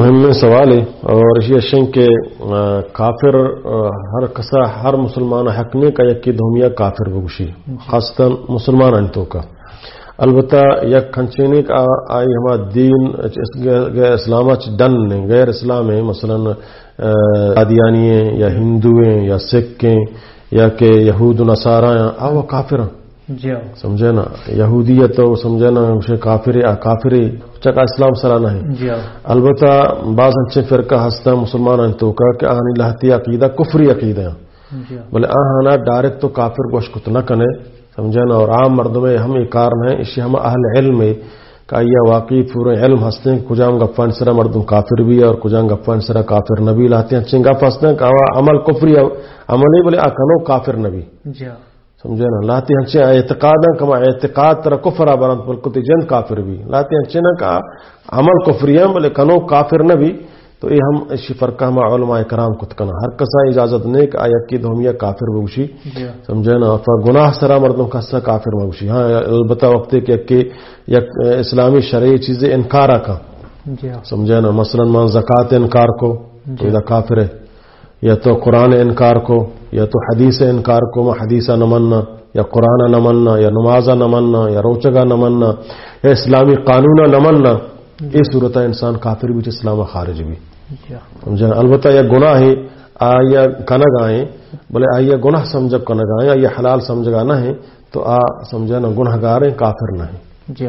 مهم سوال ہے اور یہ اشن کے کافر ہر مسلمان حق نے کا یکی دھومیا کافر بگوشی خاصتا مسلمان انتو کا البتہ یک کھنچینے کا آئی ہما دین اسلامہ ڈن نے غیر اسلام ہے مثلا قادیانی ہیں یا ہندو ہیں یا سکھ ہیں یا کہ یہود و نصارہ ہیں آو کافر ہیں سمجھے نا یہودیت تو سمجھے نا کافری چکا اسلام سرانہ ہے البتہ بعض اچھے فرقہ ہستا مسلمان انتو کا کہ آنی لہتی عقیدہ کفری عقیدہ بلے آہانا ڈائریکٹ تو کافر گوش کت نہ کنے سمجھے نا اور عام مردوں میں ہم اکارن ہیں اسی ہم اہل علم ہے کہ یہ واقعی پورے علم ہستے ہیں کجام گفان سرا مردم کافر بھی ہے اور کجام گفان سرا کافر نبی لاتے ہیں چنگا ہستے ہیں کہ عمل کفری عمل ہی بلے آکنو کافر نبی سمجھے نا لاتی ہنچے اعتقاد کما اعتقاد ترا کفر آبارند پلکتی جن کافر بھی لاتی ہنچے نا کہ عمل کفری ہیں بلے کنو کافر نبی تو یہ ہم اسی فرقہ ہم علماء کرام کت کنا ہر کسا اجازت نہیں کہ آیا کی دھومیا کافر بگوشی سمجھے نا گناہ سرا مردم کسا کافر بگوشی ہاں البتہ وقت کہ یک اسلامی شرعی چیزیں انکارا کا سمجھے نا مثلا مان زکوٰۃ انکار کو تو یہ کافر ہے یا تو قرآن انکار کو یا تو حدیث انکار کو ما حدیثہ نہ مننا یا قرآن نہ مننا یا نمازہ نہ مننا یا روچگا نہ مننا یا اسلامی قانون نہ مننا اس صورت انسان کافر بھی اسلام خارج بھی سمجھے البتہ یہ گناہ ہے آیا کنگ آئیں بولے آئیے گناہ سمجھ کنگ آئیں یا حلال سمجھگا نہ ہے تو سمجھے نا گناہ گار ہیں کافر نہ ہیں